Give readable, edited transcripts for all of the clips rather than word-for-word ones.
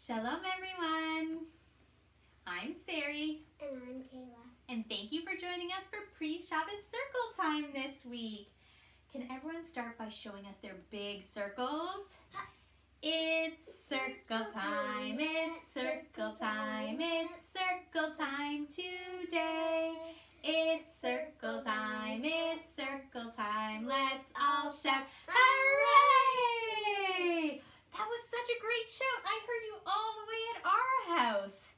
Shalom everyone! I'm Sari. And I'm Kayla. And thank you for joining us for Pre-Shabbos Circle Time this week. Can everyone start by showing us their big circles? It's circle time, it's circle time, it's circle time today. It's circle time, it's circle time, let's all shout, hooray! That was such a great shout. I heard you all the way at our house.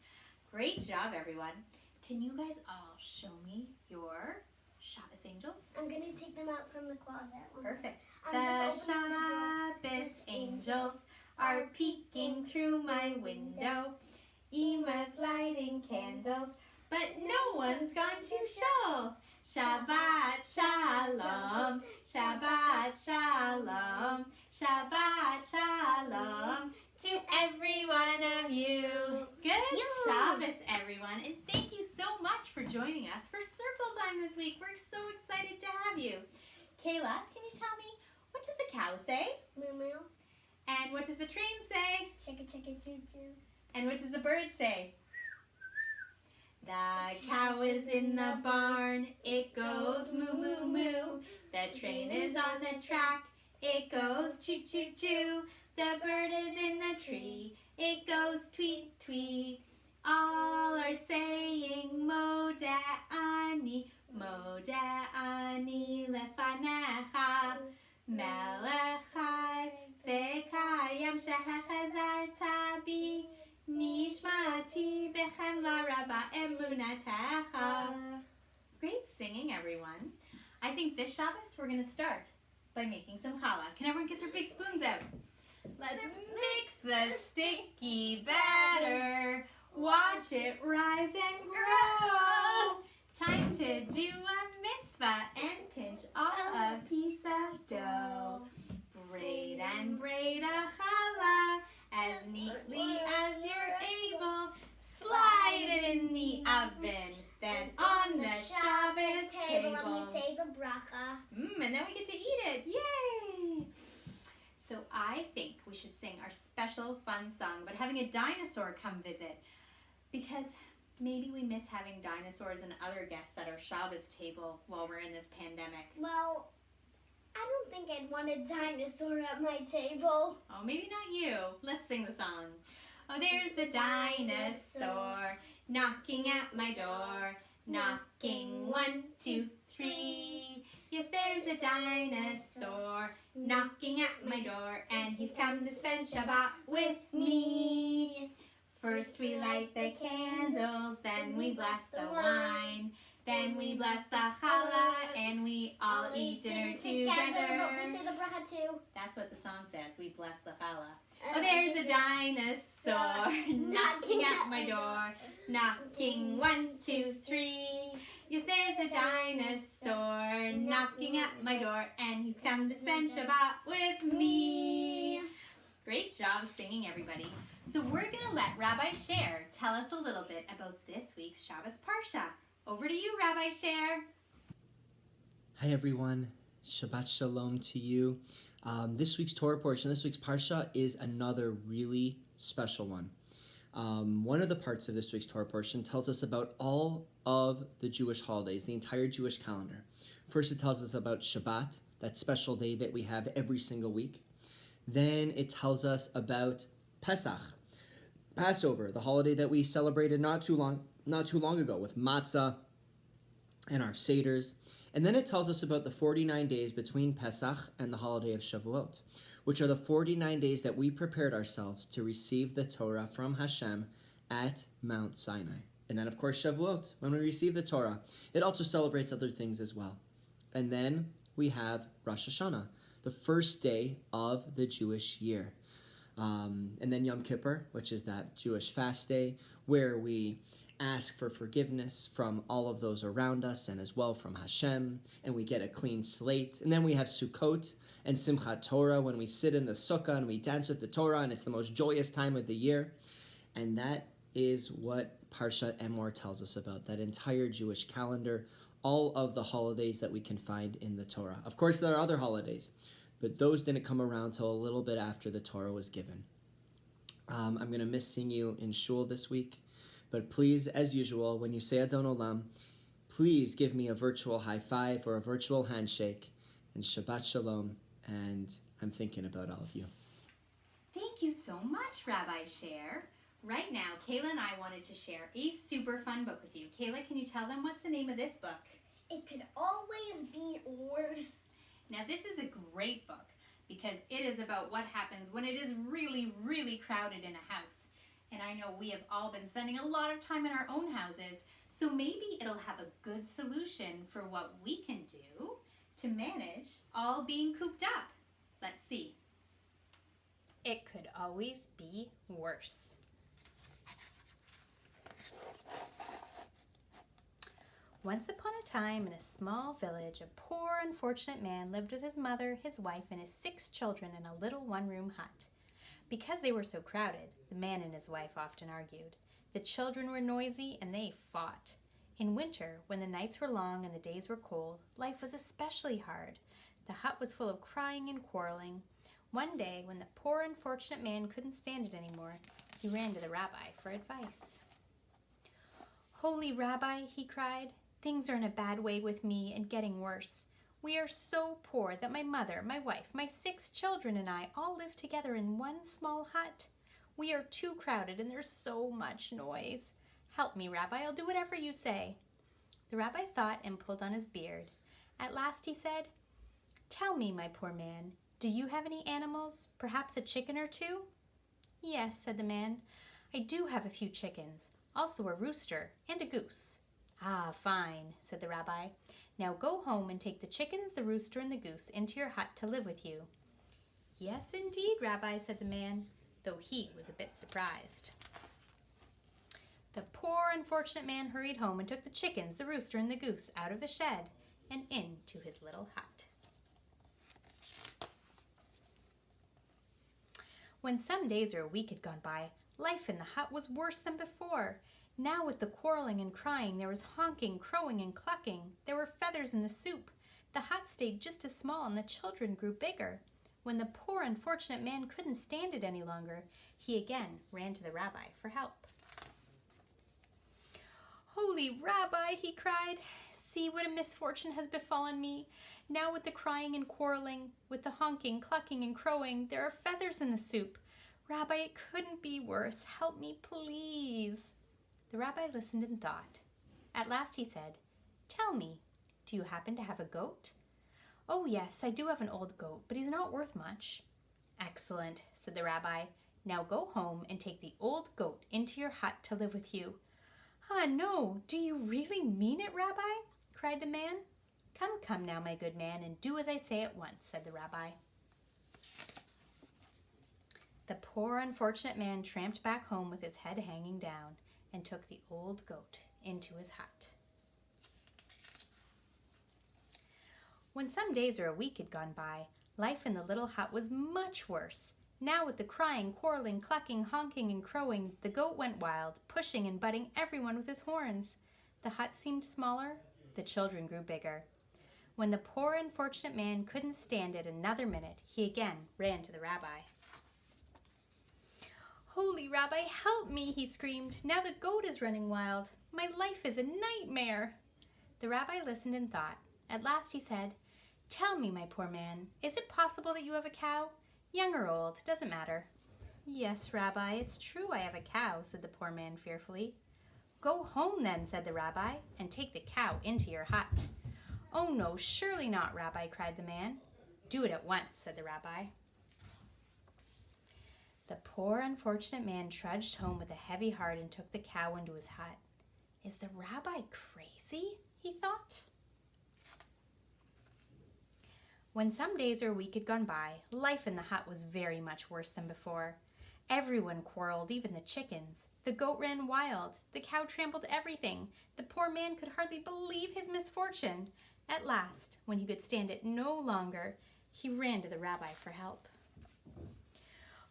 Great job, everyone. Can you guys all show me your Shabbos angels? I'm going to take them out from the closet. Perfect. The Shabbos angels are peeking through my window. Emma's lighting candles, but no one's gone to shul. Shabbat shalom, Shabbat shalom, Shabbat shalom to every one of you. Good Shabbos, everyone, and thank you so much for joining us for Circle Time this week. We're so excited to have you. Kayla, can you tell me, what does the cow say? Moo moo. And what does the train say? Chicka chicka choo choo. And what does the bird say? The cow is in the barn, it goes moo moo moo. The train is on the track, it goes choo choo choo. The bird is in the tree, it goes tweet tweet. All are saying Moda ani lefanecha. Melechai v'kayam shehechazarta bi. Nishmati b'chemla rabba emunatecha. Great singing, everyone. I think this Shabbos we're going to start by making some challah. Can everyone get their big spoons out? Let's mix the sticky batter. Watch it rise and grow. Time to do a mitzvah and pinch off a piece of dough. Braid and braid a challah as neatly as you're able. Slide it in the oven, then on the Shabbos table. Let me save a bracha. And then we get to eat it. Yay! So I think we should sing our special fun song about having a dinosaur come visit, because maybe we miss having dinosaurs and other guests at our Shabbos table while we're in this pandemic. Well, I don't think I'd want a dinosaur at my table. Oh, maybe not you. Let's sing the song. Oh, there's a dinosaur knocking at my door. Knocking 1, 2, 3. Yes, there's a dinosaur knocking at my door, and he's come to spend Shabbat with me. First we light the candles, then we bless the wine. Then we bless the challah, and we all eat dinner together. But we say the bracha too. That's what the song says. We bless the challah. Oh, there's a dinosaur knocking at my door. Knocking 1, 2, 3. Yes, there's a dinosaur knocking at my door, and he's come to spend Shabbat with me. Great job singing, everybody. So we're going to let Rabbi Scher tell us a little bit about this week's Shabbos Parsha. Over to you, Rabbi Scher. Hi, everyone. Shabbat Shalom to you. This week's Torah portion, this week's Parsha, is another really special one. One of the parts of this week's Torah portion tells us about all of the Jewish holidays, the entire Jewish calendar. First, it tells us about Shabbat, that special day that we have every single week. Then it tells us about Pesach, Passover, the holiday that we celebrated not too long ago with matzah and our seders. And then it tells us about the 49 days between Pesach and the holiday of Shavuot, which are the 49 days that we prepared ourselves to receive the Torah from Hashem at Mount Sinai. And then, of course, Shavuot, when we receive the Torah. It also celebrates other things as well. And then we have Rosh Hashanah, the first day of the Jewish year. And then Yom Kippur, which is that Jewish fast day where we ask for forgiveness from all of those around us and as well from Hashem, and we get a clean slate. And then we have Sukkot and Simchat Torah, when we sit in the sukkah and we dance with the Torah, and it's the most joyous time of the year. And that is what Parshat Emor tells us about, that entire Jewish calendar, all of the holidays that we can find in the Torah. Of course, there are other holidays, but those didn't come around till a little bit after the Torah was given. I'm going to miss seeing you in shul this week. But please, as usual, when you say Adon Olam, please give me a virtual high five or a virtual handshake. And Shabbat Shalom. And I'm thinking about all of you. Thank you so much, Rabbi Scher. Right now, Kayla and I wanted to share a super fun book with you. Kayla, can you tell them what's the name of this book? It could always be worse. Now, this is a great book because it is about what happens when it is really, really crowded in a house. And I know we have all been spending a lot of time in our own houses, so maybe it'll have a good solution for what we can do to manage all being cooped up. Let's see. It could always be worse. Once upon a time in a small village, a poor, unfortunate man lived with his mother, his wife, and his 6 children in a little one-room hut. Because they were so crowded, the man and his wife often argued. The children were noisy and they fought. In winter, when the nights were long and the days were cold, life was especially hard. The hut was full of crying and quarreling. One day, when the poor, unfortunate man couldn't stand it anymore, he ran to the rabbi for advice. "Holy Rabbi," he cried, "things are in a bad way with me and getting worse. We are so poor that my mother, my wife, my 6 children and I all live together in one small hut. We are too crowded and there's so much noise. Help me, Rabbi, I'll do whatever you say." The rabbi thought and pulled on his beard. At last he said, "Tell me, my poor man, do you have any animals, perhaps a chicken or 2? "Yes," said the man, "I do have a few chickens, also a rooster and a goose." "Ah, fine," said the rabbi. "Now go home and take the chickens, the rooster, and the goose into your hut to live with you." "Yes, indeed, Rabbi," said the man, though he was a bit surprised. The poor, unfortunate man hurried home and took the chickens, the rooster, and the goose out of the shed and into his little hut. When some days or a week had gone by, life in the hut was worse than before. Now with the quarreling and crying, there was honking, crowing, and clucking. There were feathers in the soup. The hut stayed just as small and the children grew bigger. When the poor, unfortunate man couldn't stand it any longer, he again ran to the rabbi for help. "Holy Rabbi," he cried, "see what a misfortune has befallen me. Now with the crying and quarreling, with the honking, clucking, and crowing, there are feathers in the soup. Rabbi, it couldn't be worse. Help me, please." The rabbi listened and thought. At last he said, "Tell me, do you happen to have a goat?" "Oh yes, I do have an old goat, but he's not worth much." "Excellent," said the rabbi. "Now go home and take the old goat into your hut to live with you." "Ah, no, do you really mean it, Rabbi?" cried the man. Come now, my good man, and do as I say at once," said the rabbi. The poor, unfortunate man tramped back home with his head hanging down and took the old goat into his hut. When some days or a week had gone by, life in the little hut was much worse. Now with the crying, quarreling, clucking, honking, and crowing, the goat went wild, pushing and butting everyone with his horns. The hut seemed smaller, the children grew bigger. When the poor, unfortunate man couldn't stand it another minute, he again ran to the rabbi. "Holy Rabbi, help me," he screamed. "Now the goat is running wild. My life is a nightmare." The rabbi listened and thought. At last he said, "Tell me, my poor man, is it possible that you have a cow? Young or old, doesn't matter." "Yes, Rabbi, it's true I have a cow," said the poor man fearfully. "Go home then," said the rabbi, "and take the cow into your hut." "Oh no, surely not, Rabbi," cried the man. "Do it at once," said the rabbi. The poor, unfortunate man trudged home with a heavy heart and took the cow into his hut. "Is the rabbi crazy?" he thought. When some days or a week had gone by, life in the hut was very much worse than before. Everyone quarreled, even the chickens. The goat ran wild. The cow trampled everything. The poor man could hardly believe his misfortune. At last, when he could stand it no longer, he ran to the rabbi for help.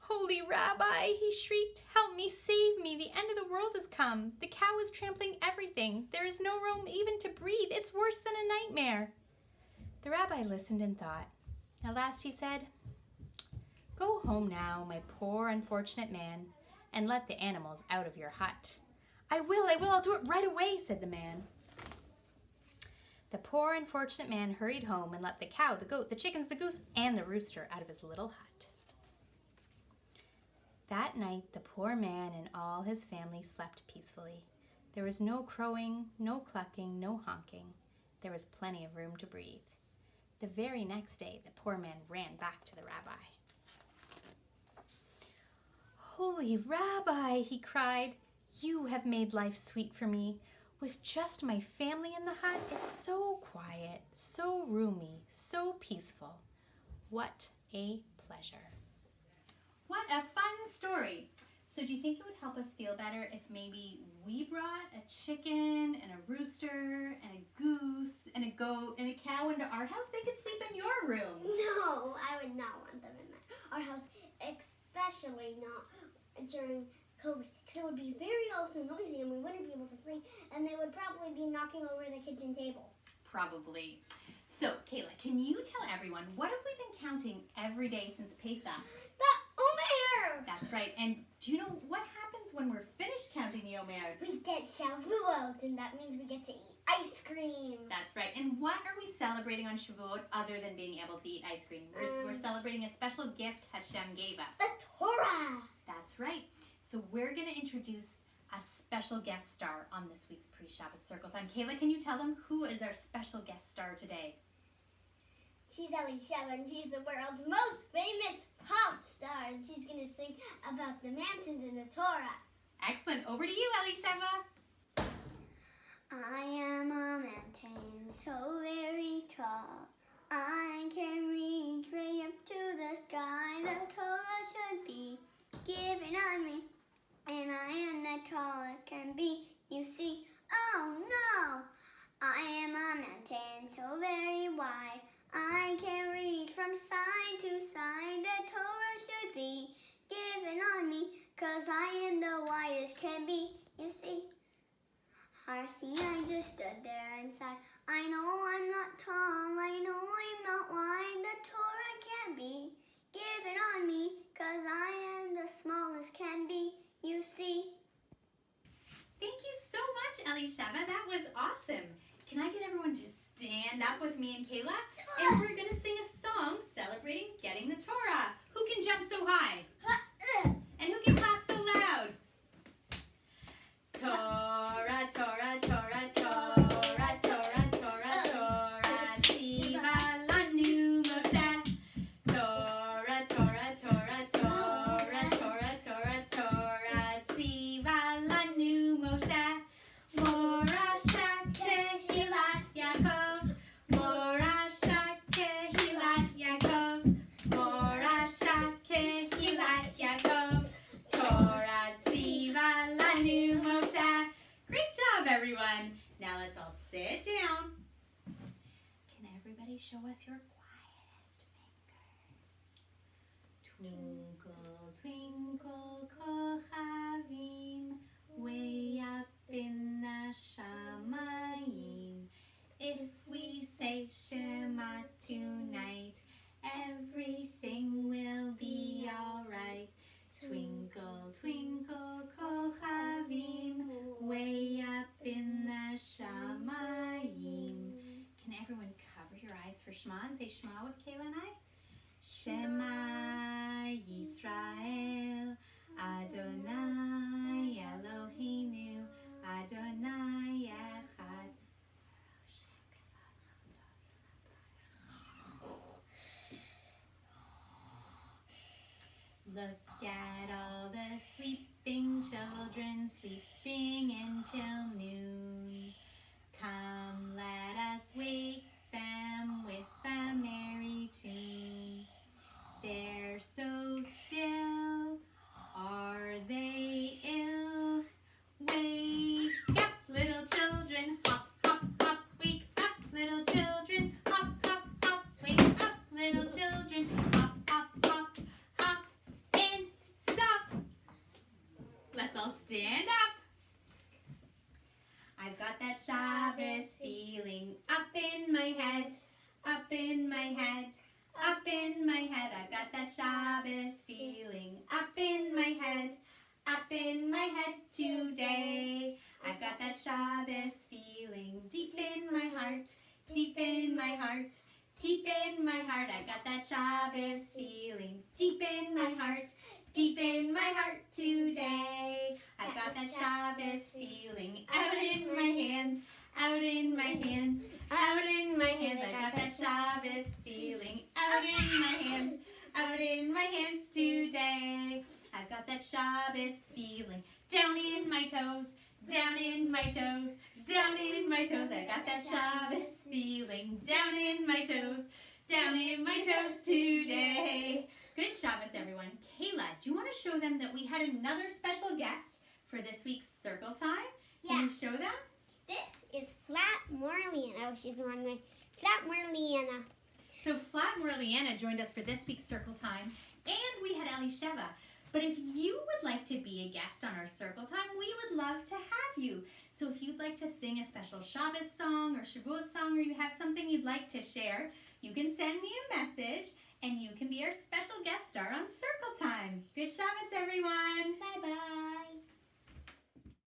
"Holy Rabbi," he shrieked, "help me, save me. The end of the world has come. The cow is trampling everything. There is no room even to breathe. It's worse than a nightmare." The rabbi listened and thought. At last he said, "Go home now, my poor, unfortunate man. and let the animals out of your hut." I will, I'll do it right away," said the man. The poor unfortunate man hurried home and let the cow, the goat, the chickens, the goose, and the rooster out of his little hut. That night, the poor man and all his family slept peacefully. There was no crowing, no clucking, no honking. There was plenty of room to breathe. The very next day, the poor man ran back to the rabbi. "Holy Rabbi," he cried, "you have made life sweet for me. With just my family in the hut, it's so quiet, so roomy, so peaceful. What a pleasure." What a fun story. So do you think it would help us feel better if maybe we brought a chicken and a rooster and a goose and a goat and a cow into our house? They could sleep in your room. No, I would not want them in our house, especially not during COVID, because it would be very also noisy and we wouldn't be able to sleep, and they would probably be knocking over the kitchen table. Probably. So, Kayla, can you tell everyone, what have we been counting every day since Pesach? The Omer! That's right. And do you know what happens when we're finished counting the Omer? We get Shavuot, and that means we get to eat ice cream. That's right. And what are we celebrating on Shavuot other than being able to eat ice cream? We're celebrating a special gift Hashem gave us. The Torah! That's right. So we're going to introduce a special guest star on this week's Pre-Shabbos Circle Time. Kayla, can you tell them who is our special guest star today? She's Elisheva, and she's the world's most famous pop star, and she's going to sing about the mountains in the Torah. Excellent. Over to you, Elisheva. I am a mountain so very tall, I can reach way up to the sky. The Torah should be given on me, and I am the tallest can be. You see, oh no, I am a mountain so very wide, I can reach from side to side. The Torah should be given on me, 'cause I am the widest can be. You see, I just stood there and said, I know I'm not tall, I know I'm not wide. The Torah can't be given on me, 'cause I am the smallest can be. You see. Thank you so much, Elisheva. That was awesome. Can I get everyone to stand up with me and Kayla? And we're going to sing a song celebrating getting the Torah. Who can jump so high? And who can clap so loud? Torah, Torah, Torah, Torah, Torah, Torah, Torah, Tziva lanu Moshe. Torah, Torah, Torah, Torah, Torah, Torah, Torah, Tziva lanu Moshe. Mora Sari kehilat Yaakov, Mora Sari kehilat Yaakov, Mora Sari kehilat Yaakov, Torah tziva lanu Moshe. Great job, everyone. Now let's all sit down. Can everybody show us your quietest fingers? Twinkle, twinkle, kochavim, way up in the shamayim. If we say Shema tonight, everything will be alright. Twinkle, twinkle, kochavim, way up in the shamayim. Can everyone cover your eyes for Shema and say Shema with Kayla and I? Shema Yisrael, Adonai Eloheinu, Adonai Echad. Look at all the sleeping children, sleeping until noon. Come, let us wake them with a merry tune. They're so still, are they ill? Wake up, little children, hop, hop, hop. Wake up, little children, hop, hop, hop. Wake up, little children, hop, hop, hop. Hop and stop. Let's all stand up. I've got that Shabbos feeling up in my head, up in my head, up in my head. I've got that Shabbos feeling up in my head, up in my head today. I've got that Shabbos feeling deep in my heart, deep in my heart, deep in my heart. I've got that Shabbos feeling deep in my heart, deep in my heart today. I've got that Shabbos feeling out in my hands, out in my hands, out in my hands. I got that Shabbos feeling out in my hands, out in my hands today. I've got that Shabbos feeling down in my toes, down in my toes, down in my toes. I got that Shabbos feeling down in my toes, down in my toes today. Good Shabbos, everyone. Kayla, do you want to show them that we had another special guest for this week's Circle Time? Can you show them? This is Flat Morliana. Oh, she's the wrong way. Flat Morliana. So Flat Morliana joined us for this week's Circle Time, and we had Elisheva. But if you would like to be a guest on our Circle Time, we would love to have you. So if you'd like to sing a special Shabbos song or Shavuot song, or you have something you'd like to share, you can send me a message, and you can be our special guest star on Circle Time. Good Shabbos, everyone. Bye-bye.